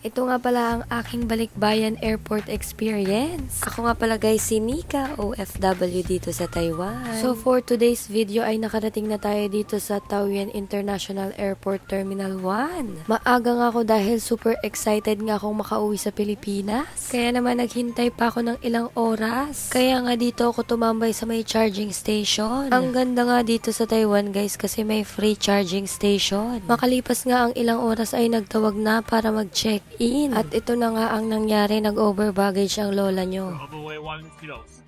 Ito nga pala ang aking balikbayan airport experience. Ako nga pala guys si Nika, OFW dito sa Taiwan. So for today's video ay nakarating na tayo dito sa Taoyuan International Airport Terminal 1. Maaga nga ako dahil super excited nga akong makauwi sa Pilipinas. Kaya naman naghintay pa ako ng ilang oras. Kaya nga dito ako tumambay sa may charging station. Ang ganda nga dito sa Taiwan guys kasi may free charging station. Makalipas nga ang ilang oras ay nagtawag na para mag-check in. At ito na nga ang nangyari, nag-over baggage ang lola nyo. Overweight 1 kilos.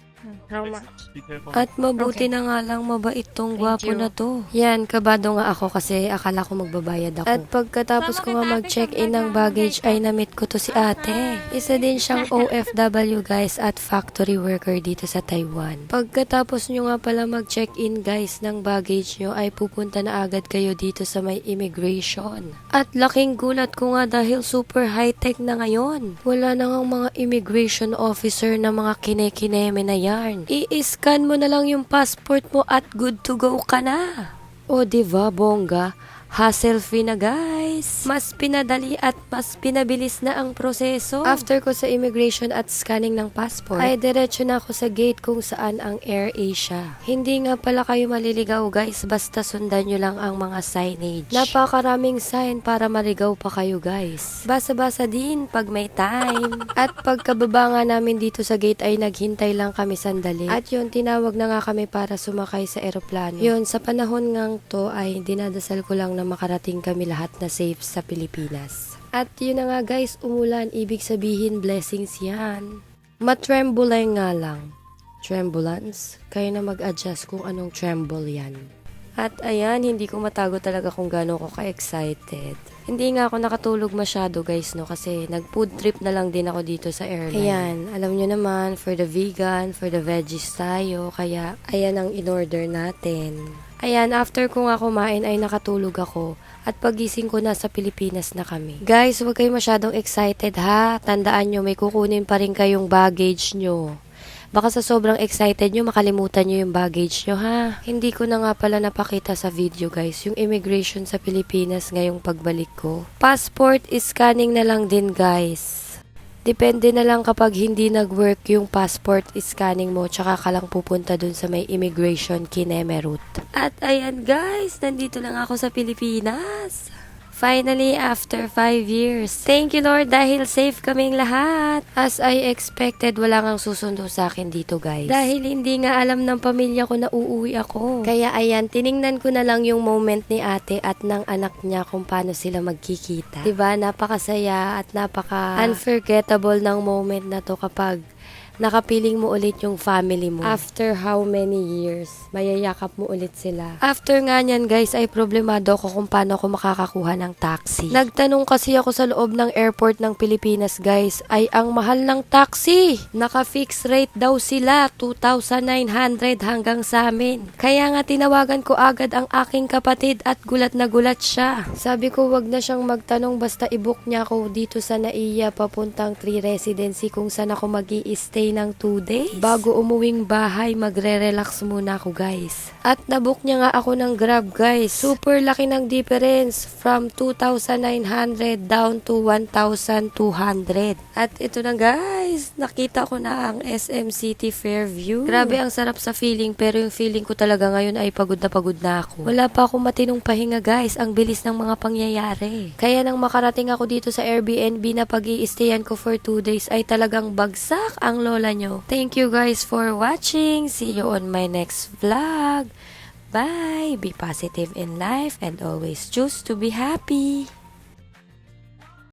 How much? Be careful. At mabuti na nga lang mabait tong gwapo na to. Yan, kabado nga ako kasi akala ko magbabayad ako. At pagkatapos ko nga mag-check-in ng baggage ay na-meet ko to si ate. Isa din siyang OFW guys at factory worker dito sa Taiwan. Pagkatapos nyo nga pala mag-check-in guys ng baggage nyo ay pupunta na agad kayo dito sa may immigration. At laking gulat ko nga dahil super high-tech na ngayon. Wala na nga mga immigration officer na mga kine-kineme na yan. I-scan mo na lang yung passport mo at good to go ka na. O diba, bongga? Hassle-free na guys. Mas pinadali at mas pinabilis na ang proseso. After ko sa immigration at scanning ng passport, ay diretso na ako sa gate kung saan ang Air Asia. Hindi nga pala kayo maliligaw guys, basta sundan nyo lang ang mga signage. Napakaraming sign para maligaw pa kayo guys. Basa-basa din pag may time. At pagkababa nga namin dito sa gate ay naghintay lang kami sandali. At yun, tinawag na nga kami para sumakay sa eroplano. Yun, sa panahon ngang to ay dinadasal ko lang na makarating kami lahat na safe sa Pilipinas. At yun na nga guys, umulan, ibig sabihin blessings yan. Matrembulay nga lang. Trembulance? Kayo na mag-adjust kung anong tremble yan. At ayan, hindi ko matago talaga kung gaano ko ka-excited. Hindi nga ako nakatulog masyado guys no kasi nag-food trip na lang din ako dito sa airline. Ayan, alam nyo naman, for the vegan, for the veggies tayo, kaya ayan ang in-order natin. Ayan, after ko nga kumain ay nakatulog ako at pagising ko nasa Pilipinas na kami. Guys, huwag kayo masyadong excited ha. Tandaan nyo, may kukunin pa rin kayong baggage nyo. Baka sa sobrang excited nyo, makalimutan nyo yung baggage nyo ha. Hindi ko na nga pala napakita sa video guys, yung immigration sa Pilipinas ngayong pagbalik ko. Passport scanning na lang din guys. Depende na lang kapag hindi nag-work yung passport scanning mo, tsaka ka lang pupunta dun sa may immigration kineme route. At ayan guys, nandito lang ako sa Pilipinas. Finally, after 5 years. Thank you Lord dahil safe kaming lahat. As I expected, wala ngang susundo sa akin dito guys. Dahil hindi nga alam ng pamilya ko na uuwi ako. Kaya ayan, tiningnan ko na lang yung moment ni ate at ng anak niya kung paano sila magkikita. Diba? Napakasaya at napaka-unforgettable ng moment na to kapag nakapiling mo ulit yung family mo. After how many years, mayayakap mo ulit sila. After nga nyan guys, ay problemado ako kung paano ako makakakuha ng taxi. Nagtanong kasi ako sa loob ng airport ng Pilipinas guys, ay ang mahal ng taxi. Naka-fix rate daw sila, 2,900 hanggang sa amin. Kaya nga tinawagan ko agad ang aking kapatid at gulat na gulat siya. Sabi ko wag na siyang magtanong basta i-book niya ako dito sa Naiya papuntang Tree Residency kung saan ako mag-i-stay ng 2 days. Bago umuwing bahay, magre-relax muna ako guys. At nabook niya nga ako ng Grab guys. Super laki ng difference from 2,900 down to 1,200. At ito na guys, nakita ko na ang SM City Fairview. Grabe ang sarap sa feeling pero yung feeling ko talaga ngayon ay pagod na ako. Wala pa akong matinong pahinga guys, ang bilis ng mga pangyayari. Kaya nang makarating ako dito sa Airbnb na pag-i-stayan ko for 2 days ay talagang bagsak ang lola nyo. Thank you guys for watching. See you on my next vlog. Bye! Be positive in life and always choose to be happy.